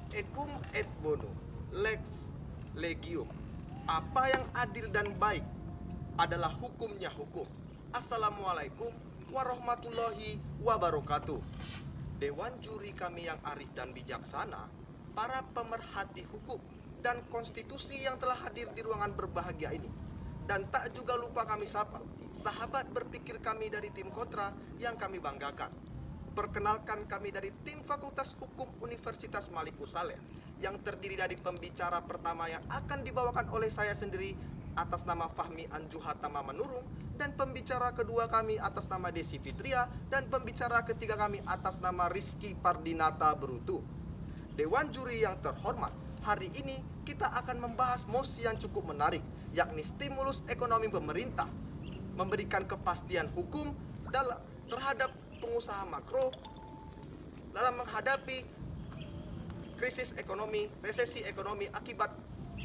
Ecum et bono, lex legium. Apa yang adil dan baik adalah hukumnya hukum. Assalamualaikum warahmatullahi wabarakatuh. Dewan juri kami yang arif dan bijaksana, para pemerhati hukum dan konstitusi yang telah hadir di ruangan berbahagia ini. Dan tak juga lupa kami sapa, sahabat berpikir kami dari tim Kotra yang kami banggakan. Perkenalkan kami dari tim Fakultas Hukum Universitas Maliku Saleh yang terdiri dari pembicara pertama yang akan dibawakan oleh saya sendiri atas nama Fahmi Anjuhatama Manurung, dan pembicara kedua kami atas nama Desi Fitria, dan pembicara ketiga kami atas nama Rizky Pardinata Berutu. Dewan juri yang terhormat, hari ini kita akan membahas mosi yang cukup menarik, yakni stimulus ekonomi pemerintah, memberikan kepastian hukum terhadap pengusaha makro dalam menghadapi krisis ekonomi, resesi ekonomi akibat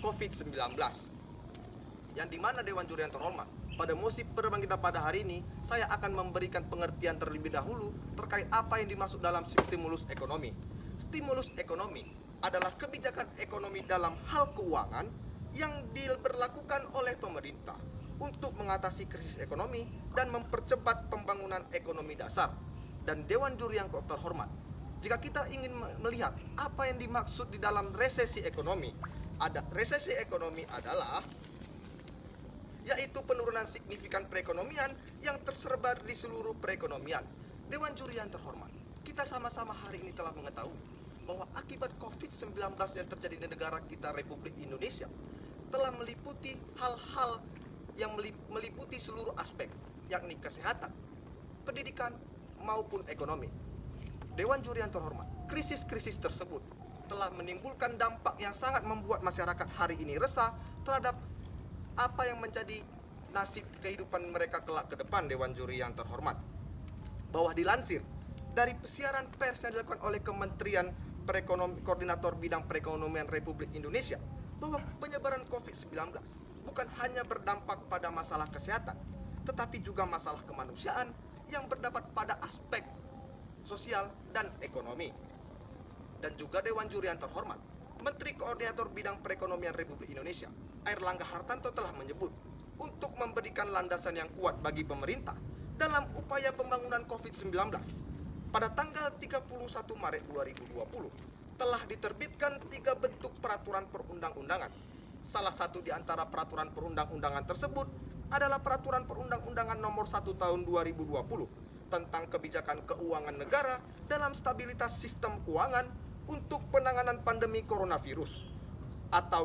COVID-19. Yang dimana Dewan Juri yang terhormat, pada mosi pertama kita pada hari ini, saya akan memberikan pengertian terlebih dahulu terkait apa yang dimaksud dalam stimulus ekonomi. Stimulus ekonomi adalah kebijakan ekonomi dalam hal keuangan yang diberlakukan oleh pemerintah untuk mengatasi krisis ekonomi dan mempercepat pembangunan ekonomi dasar. Dan Dewan Juri yang terhormat, jika kita ingin melihat apa yang dimaksud di dalam resesi ekonomi, resesi ekonomi adalah yaitu penurunan signifikan perekonomian yang tersebar di seluruh perekonomian. Dewan Juri yang terhormat, kita sama-sama hari ini telah mengetahui bahwa akibat COVID-19 yang terjadi di negara kita Republik Indonesia telah meliputi hal-hal yang meliputi seluruh aspek, yakni kesehatan, pendidikan, maupun ekonomi. Dewan Juri yang terhormat, krisis-krisis tersebut telah menimbulkan dampak yang sangat membuat masyarakat hari ini resah terhadap apa yang menjadi nasib kehidupan mereka kelak ke depan. Dewan Juri yang terhormat, bahwa dilansir dari siaran pers yang dilakukan oleh Kementerian Koordinator Bidang Perekonomian Republik Indonesia, bahwa penyebaran COVID-19 bukan hanya berdampak pada masalah kesehatan, tetapi juga masalah kemanusiaan yang berdampak pada aspek sosial dan ekonomi. Dan juga Dewan Juri yang terhormat, Menteri Koordinator Bidang Perekonomian Republik Indonesia, Airlangga Hartarto, telah menyebut untuk memberikan landasan yang kuat bagi pemerintah dalam upaya pembangunan COVID-19. Pada tanggal 31 Maret 2020 telah diterbitkan 3 bentuk peraturan perundang-undangan. Salah satu di antara peraturan perundang-undangan tersebut adalah Peraturan Perundang-undangan Nomor 1 Tahun 2020 tentang kebijakan keuangan negara dalam stabilitas sistem keuangan untuk penanganan pandemi coronavirus, atau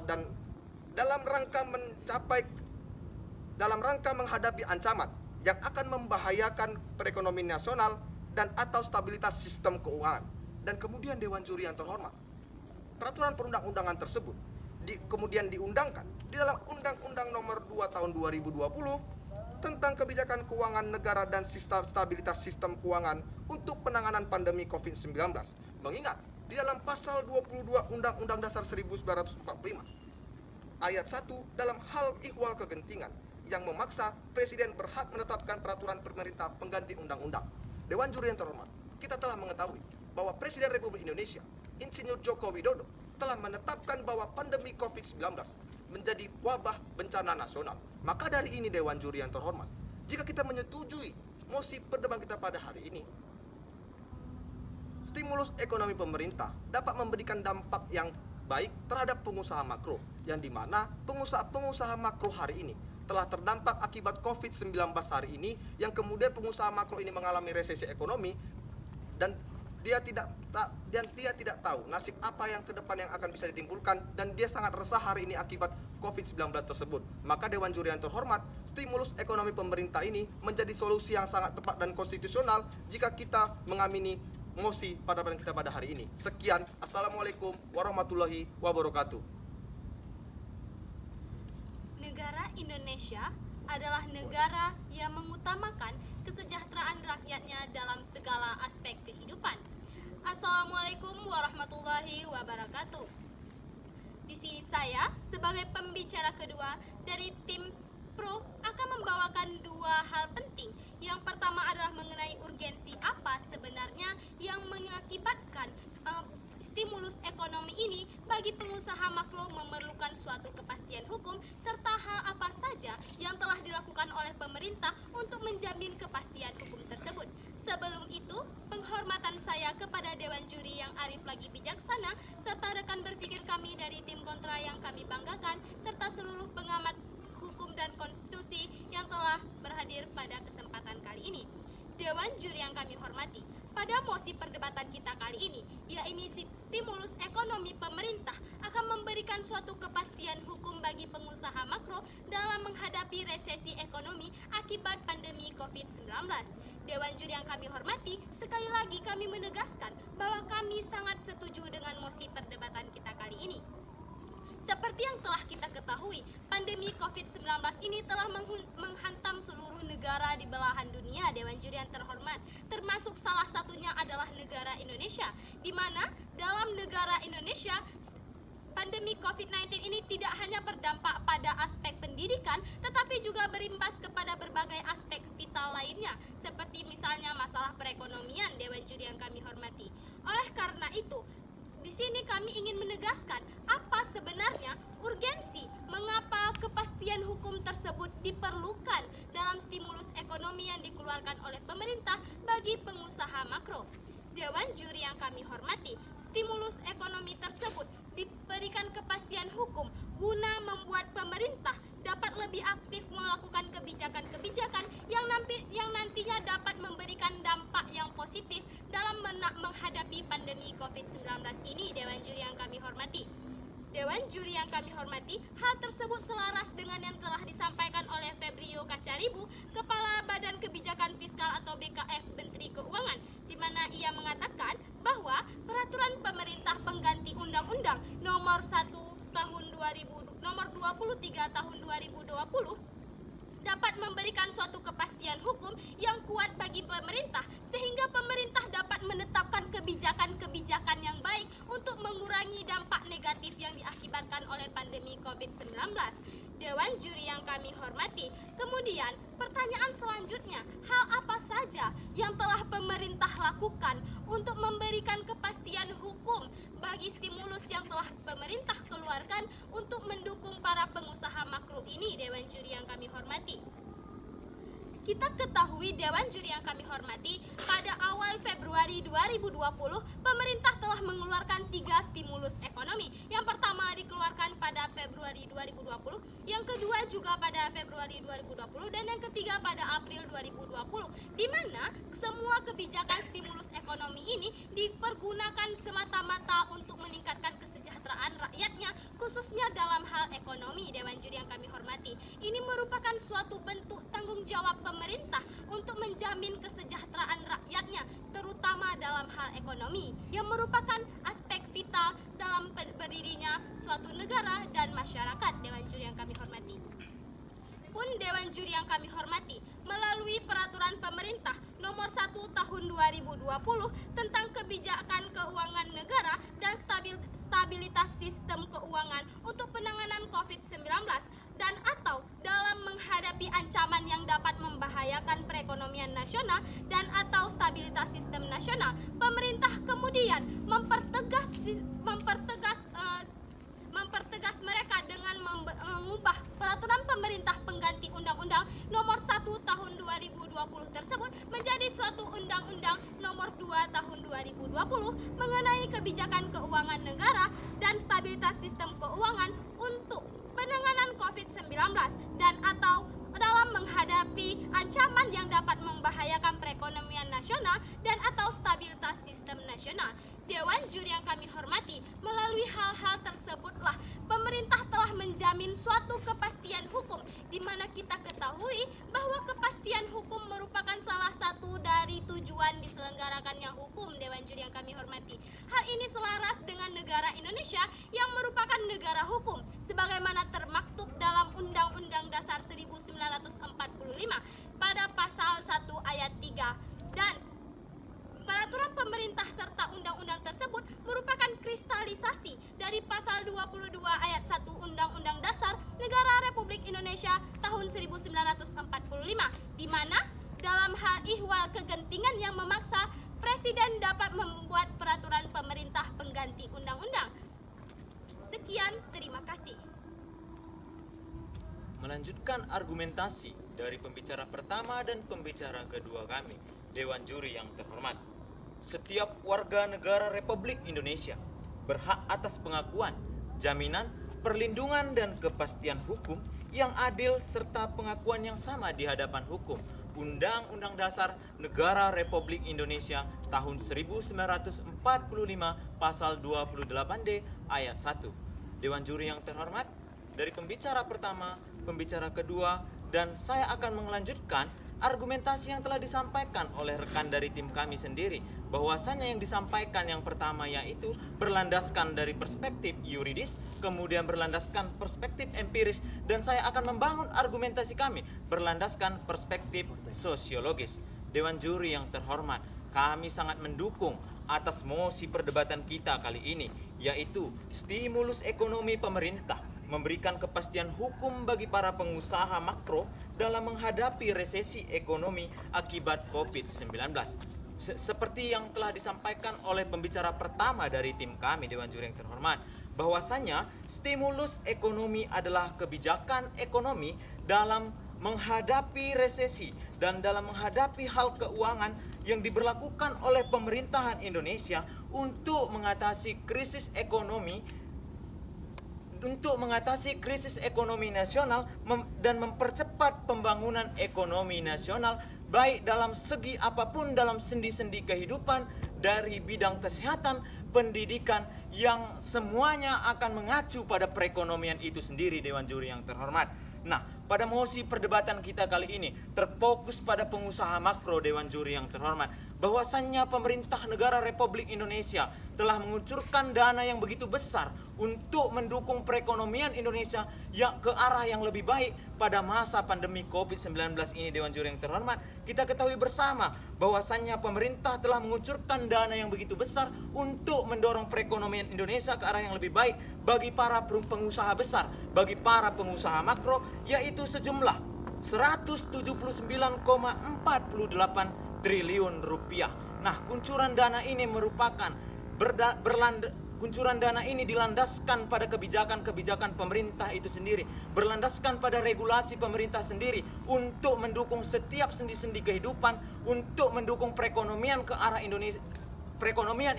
dalam rangka menghadapi ancaman yang akan membahayakan perekonomian nasional dan atau stabilitas sistem keuangan. Dan kemudian Dewan Juri yang terhormat, peraturan perundang-undangan tersebut kemudian diundangkan di dalam Undang-Undang Nomor 2 Tahun 2020 tentang kebijakan keuangan negara dan stabilitas sistem keuangan untuk penanganan pandemi COVID-19. Mengingat di dalam pasal 22 Undang-Undang Dasar 1945 ayat 1 dalam hal ihwal kegentingan yang memaksa presiden berhak menetapkan peraturan pemerintah pengganti undang-undang. Dewan Juri yang terhormat, kita telah mengetahui bahwa Presiden Republik Indonesia Insinyur Joko Widodo telah menetapkan bahwa pandemi COVID-19 menjadi wabah bencana nasional. Maka dari ini Dewan Juri yang terhormat, jika kita menyetujui mosi perdebat kita pada hari ini, stimulus ekonomi pemerintah dapat memberikan dampak yang baik terhadap pengusaha makro, yang dimana pengusaha makro hari ini telah terdampak akibat COVID-19 hari ini, yang kemudian pengusaha makro ini mengalami resesi ekonomi dan dia tidak tahu nasib apa yang ke depan yang akan bisa ditimbulkan, dan dia sangat resah hari ini akibat COVID-19 tersebut. Maka Dewan Juri yang terhormat, stimulus ekonomi pemerintah ini menjadi solusi yang sangat tepat dan konstitusional jika kita mengamini mosi pada kita pada hari ini. Sekian, Assalamualaikum warahmatullahi wabarakatuh. Negara Indonesia adalah negara yang mengutamakan kesejahteraan rakyatnya dalam segala aspek kehidupan. Assalamualaikum warahmatullahi wabarakatuh. Di sini saya sebagai pembicara kedua dari tim Pro akan membawakan 2 hal penting. Yang pertama adalah mengenai urgensi apa sebenarnya yang mengakibatkan stimulus ekonomi ini bagi pengusaha makro memerlukan suatu kepastian hukum serta hal apa saja yang telah dilakukan oleh pemerintah untuk menjamin kepastian hukum tersebut. Sebelum itu, penghormatan saya kepada Dewan Juri yang arif lagi bijaksana, serta rekan berpikir kami dari tim kontra yang kami banggakan, serta seluruh pengamat hukum dan konstitusi yang telah berhadir pada kesempatan kali ini. Dewan Juri yang kami hormati, pada mosi perdebatan kita kali ini, yaitu stimulus ekonomi pemerintah akan memberikan suatu kepastian hukum bagi pengusaha makro dalam menghadapi resesi ekonomi akibat pandemi COVID-19. Dewan Juri yang kami hormati, sekali lagi kami menegaskan bahwa kami sangat setuju dengan mosi perdebatan kita kali ini. Seperti yang telah kita ketahui, pandemi COVID-19 ini telah menghantam seluruh negara di belahan dunia, Dewan Juri yang terhormat, termasuk salah satunya adalah negara Indonesia, di mana dalam negara Indonesia pandemi COVID-19 ini tidak hanya berdampak pada aspek pendidikan, tetapi juga berimbas kepada berbagai aspek vital lainnya, seperti misalnya masalah perekonomian, Dewan Juri yang kami hormati. Oleh karena itu, di sini kami ingin menegaskan apa sebenarnya urgensi mengapa kepastian hukum tersebut diperlukan dalam stimulus ekonomi yang dikeluarkan oleh pemerintah bagi pengusaha makro. Dewan Juri yang kami hormati, stimulus ekonomi tersebut diberikan kepastian hukum guna membuat pemerintah dapat lebih aktif melakukan kebijakan-kebijakan yang nantinya dapat memberikan dampak yang positif dalam menghadapi pandemi COVID-19 ini, Dewan Juri yang kami hormati. Dewan Juri yang kami hormati, hal tersebut selaras dengan yang telah disampaikan oleh Febrio Kacaribu, Kepala Badan Kebijakan Fiskal atau BKF Menteri Keuangan, di mana ia mengatakan bahwa peraturan pemerintah pengganti Undang-Undang nomor 23 tahun 2020 dapat memberikan suatu kepastian hukum yang kuat bagi pemerintah sehingga pemerintah dapat menetapkan kebijakan-kebijakan yang baik untuk mengurangi dampak negatif yang diakibatkan oleh pandemi COVID-19. Dewan Juri yang kami hormati, kemudian pertanyaan selanjutnya, hal apa saja yang telah pemerintah lakukan untuk memberikan kepastian hukum bagi stimulus yang telah pemerintah keluarkan untuk mendukung para pengusaha makro ini, Dewan Juri yang kami hormati. Kita ketahui, Dewan Juri yang kami hormati, pada awal Februari 2020, pemerintah telah mengeluarkan 3 stimulus ekonomi. Yang pertama dikeluarkan pada Februari 2020, yang kedua juga pada Februari 2020, dan yang ketiga pada April 2020, di mana semua kebijakan stimulus ekonomi ini dipergunakan semata-mata untuk meningkatkan kesejahteraan rakyatnya, khususnya dalam hal ekonomi, Dewan Juri yang kami hormati. Ini merupakan suatu bentuk tanggung jawab pemerintah untuk menjamin kesejahteraan rakyatnya, terutama dalam hal ekonomi, yang merupakan aspek vital dalam berdirinya suatu negara dan masyarakat, Dewan Juri yang kami hormati. Pun Dewan Juri yang kami hormati, melalui peraturan pemerintah nomor 1 tahun 2020 tentang kebijakan keuangan negara dan stabilitas sistem keuangan untuk penanganan COVID-19 dan atau dalam menghadapi ancaman yang dapat membahayakan perekonomian nasional dan atau stabilitas sistem nasional, pemerintah kemudian mempertegas mereka dengan mengubah peraturan pemerintah pengganti Undang-Undang nomor 1 tahun 2020 tersebut menjadi suatu Undang-Undang nomor 2 tahun 2020 mengenai kebijakan keuangan negara dan stabilitas sistem keuangan untuk penanganan COVID-19 dan atau dalam menghadapi ancaman yang dapat membahayakan perekonomian nasional dan atau stabilitas sistem nasional. Dewan Juri yang kami hormati, melalui hal-hal tersebutlah pemerintah telah menjamin suatu kepastian hukum, di mana kita ketahui bahwa kepastian hukum merupakan salah satu dari tujuan diselenggarakannya hukum, Dewan Juri yang kami hormati. Hal ini selaras dengan negara Indonesia yang merupakan negara hukum, sebagaimana termaktub dalam Undang-Undang Dasar 1945 pada pasal 1 ayat 3 dan peraturan pemerintah serta undang-undang tersebut merupakan kristalisasi dari pasal 22 ayat 1 Undang-Undang Dasar Negara Republik Indonesia tahun 1945, di mana dalam hal ihwal kegentingan yang memaksa, Presiden dapat membuat peraturan pemerintah pengganti undang-undang. Sekian, terima kasih. Melanjutkan argumentasi dari pembicara pertama dan pembicara kedua kami, Dewan Juri yang terhormat. Setiap warga negara Republik Indonesia berhak atas pengakuan, jaminan, perlindungan dan kepastian hukum yang adil serta pengakuan yang sama di hadapan hukum. Undang-Undang Dasar Negara Republik Indonesia tahun 1945 pasal 28D ayat 1. Dewan Juri yang terhormat, dari pembicara pertama, pembicara kedua, dan saya akan melanjutkan argumentasi yang telah disampaikan oleh rekan dari tim kami sendiri, bahwasanya yang disampaikan yang pertama yaitu berlandaskan dari perspektif yuridis, kemudian berlandaskan perspektif empiris, dan saya akan membangun argumentasi kami berlandaskan perspektif sosiologis. Dewan Juri yang terhormat, kami sangat mendukung atas mosi perdebatan kita kali ini, yaitu stimulus ekonomi pemerintah memberikan kepastian hukum bagi para pengusaha makro dalam menghadapi resesi ekonomi akibat COVID-19. Seperti yang telah disampaikan oleh pembicara pertama dari tim kami, Dewan Juri yang terhormat, bahwasanya stimulus ekonomi adalah kebijakan ekonomi dalam menghadapi resesi dan dalam menghadapi hal keuangan yang diberlakukan oleh pemerintahan Indonesia untuk mengatasi krisis ekonomi nasional dan mempercepat pembangunan ekonomi nasional, baik dalam segi apapun dalam sendi-sendi kehidupan, dari bidang kesehatan, pendidikan, yang semuanya akan mengacu pada perekonomian itu sendiri, Dewan Juri yang terhormat. Nah, pada mosi perdebatan kita kali ini terfokus pada pengusaha makro, Dewan Juri yang terhormat, bahwasannya pemerintah negara Republik Indonesia telah mengucurkan dana yang begitu besar untuk mendukung perekonomian Indonesia yang ke arah yang lebih baik pada masa pandemi COVID-19 ini, Dewan Juri yang terhormat. Kita ketahui bersama bahwasannya pemerintah telah mengucurkan dana yang begitu besar untuk mendorong perekonomian Indonesia ke arah yang lebih baik bagi para pengusaha besar, bagi para pengusaha makro, yaitu sejumlah 179,48 triliun rupiah. Nah, kuncuran dana ini merupakan kuncuran dana ini dilandaskan pada kebijakan-kebijakan pemerintah itu sendiri, berlandaskan pada regulasi pemerintah sendiri untuk mendukung setiap sendi-sendi kehidupan, untuk mendukung perekonomian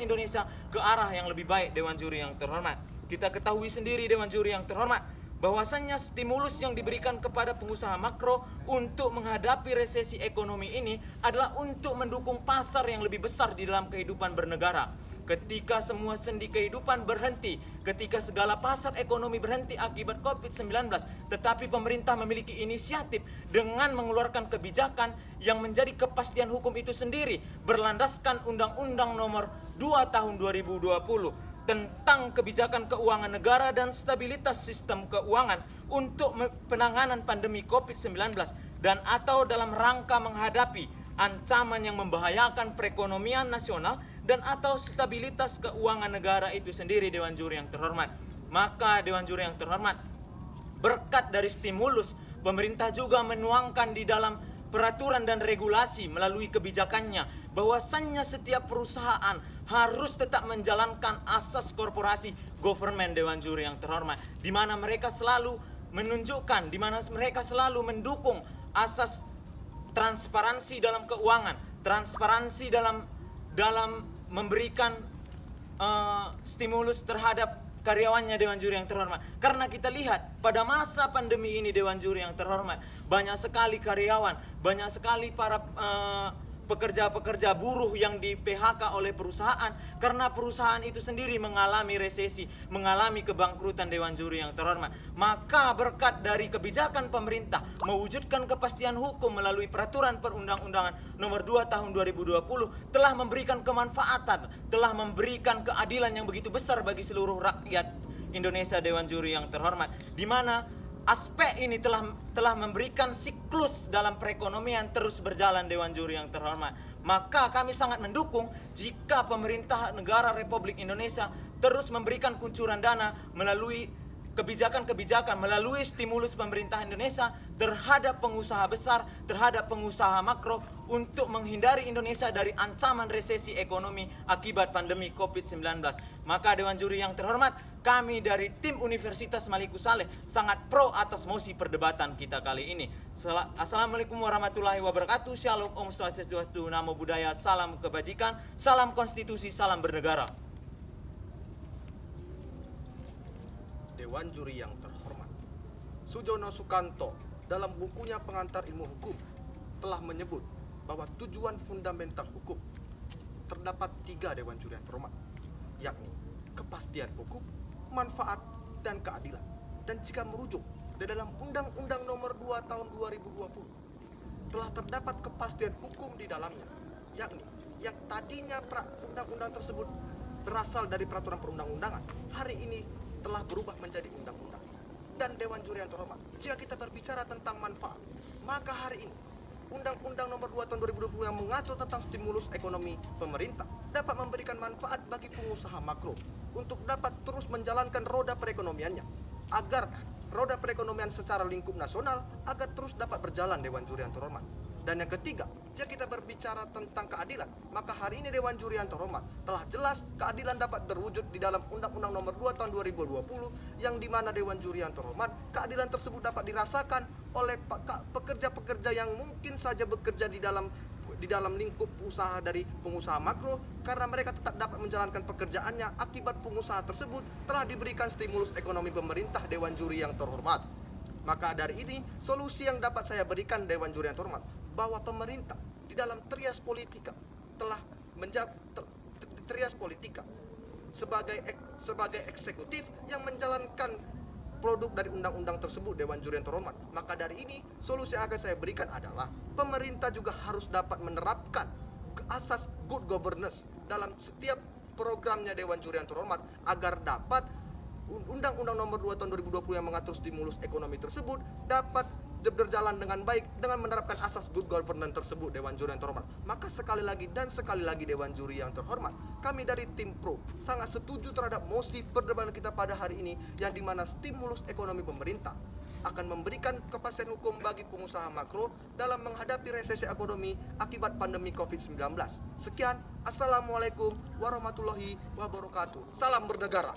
Indonesia ke arah yang lebih baik, Dewan Juri yang terhormat. Kita ketahui sendiri, Dewan Juri yang terhormat, bahwasannya stimulus yang diberikan kepada pengusaha makro untuk menghadapi resesi ekonomi ini adalah untuk mendukung pasar yang lebih besar di dalam kehidupan bernegara. Ketika semua sendi kehidupan berhenti, ketika segala pasar ekonomi berhenti akibat COVID-19, tetapi pemerintah memiliki inisiatif dengan mengeluarkan kebijakan yang menjadi kepastian hukum itu sendiri, berlandaskan Undang-Undang Nomor 2 Tahun 2020 tentang kebijakan keuangan negara dan stabilitas sistem keuangan untuk penanganan pandemi COVID-19 dan atau dalam rangka menghadapi ancaman yang membahayakan perekonomian nasional dan atau stabilitas keuangan negara itu sendiri, Dewan Juri yang terhormat. Maka Dewan Juri yang terhormat, berkat dari stimulus, pemerintah juga menuangkan di dalam peraturan dan regulasi melalui kebijakannya bahwasannya setiap perusahaan harus tetap menjalankan asas korporasi government, Dewan Juri yang terhormat, di mana mereka selalu menunjukkan, di mana mereka selalu mendukung asas transparansi dalam keuangan, transparansi dalam memberikan stimulus terhadap karyawannya, Dewan Juri yang terhormat. Karena kita lihat pada masa pandemi ini, Dewan Juri yang terhormat, banyak sekali karyawan, banyak sekali para pekerja-pekerja buruh yang di PHK oleh perusahaan karena perusahaan itu sendiri mengalami resesi, mengalami kebangkrutan, Dewan Juri yang terhormat. Maka berkat dari kebijakan pemerintah mewujudkan kepastian hukum melalui peraturan perundang-undangan nomor 2 tahun 2020 telah memberikan kemanfaatan, telah memberikan keadilan yang begitu besar bagi seluruh rakyat Indonesia, Dewan Juri yang terhormat, di mana aspek ini telah memberikan siklus dalam perekonomian terus berjalan, Dewan Juri yang terhormat. Maka kami sangat mendukung jika pemerintah negara Republik Indonesia terus memberikan kuncuran dana melalui kebijakan-kebijakan, melalui stimulus pemerintah Indonesia terhadap pengusaha besar, terhadap pengusaha makro untuk menghindari Indonesia dari ancaman resesi ekonomi akibat pandemi COVID-19. Maka Dewan Juri yang terhormat, kami dari tim Universitas Maliku Saleh sangat pro atas mosi perdebatan kita kali ini. Assalamualaikum warahmatullahi wabarakatuh. Shalom, Om Swastiastu, Namo Buddhaya, salam kebajikan, salam konstitusi, salam bernegara. Dewan Juri yang terhormat, Sujono Sukanto dalam bukunya Pengantar Ilmu Hukum telah menyebut bahwa tujuan fundamental hukum terdapat 3 Dewan Juri yang terhormat, yakni kepastian hukum, manfaat, dan keadilan. Dan jika merujuk di dalam Undang-Undang Nomor 2 Tahun 2020 telah terdapat kepastian hukum di dalamnya, yakni yang tadinya undang-undang tersebut berasal dari peraturan perundang-undangan, hari ini telah berubah menjadi undang-undang. Dan Dewan Juri yang terhormat, jika kita berbicara tentang manfaat, maka hari ini Undang-Undang Nomor 2 Tahun 2020 yang mengatur tentang stimulus ekonomi pemerintah dapat memberikan manfaat bagi pengusaha makro untuk dapat terus menjalankan roda perekonomiannya, agar roda perekonomian secara lingkup nasional agar terus dapat berjalan, Dewan Juri yang terhormat. Dan yang ketiga, jika kita berbicara tentang keadilan, maka hari ini Dewan Juri yang terhormat telah jelas keadilan dapat terwujud di dalam Undang-Undang Nomor 2 Tahun 2020, yang dimana Dewan Juri yang terhormat, keadilan tersebut dapat dirasakan oleh pekerja-pekerja yang mungkin saja bekerja di dalam lingkup usaha dari pengusaha makro, karena mereka tetap dapat menjalankan pekerjaannya akibat pengusaha tersebut telah diberikan stimulus ekonomi pemerintah, Dewan Juri yang terhormat. Maka dari ini, solusi yang dapat saya berikan, Dewan Juri yang terhormat, bahwa pemerintah di dalam trias politika telah trias politika sebagai eksekutif yang menjalankan produk dari undang-undang tersebut, Dewan Juri yang terhormat. Maka dari ini, solusi yang akan saya berikan adalah pemerintah juga harus dapat menerapkan asas good governance dalam setiap programnya, Dewan Juri yang terhormat, agar dapat Undang-Undang Nomor 2 Tahun 2020 yang mengatur stimulus ekonomi tersebut dapat berjalan dengan baik dengan menerapkan asas good governance tersebut, Dewan Juri yang terhormat. Maka sekali lagi Dewan Juri yang terhormat, kami dari tim Pro sangat setuju terhadap mosi perdebatan kita pada hari ini, yang dimana stimulus ekonomi pemerintah akan memberikan kepastian hukum bagi pengusaha makro dalam menghadapi resesi ekonomi akibat pandemi COVID-19. Sekian, Assalamualaikum warahmatullahi wabarakatuh. Salam bernegara.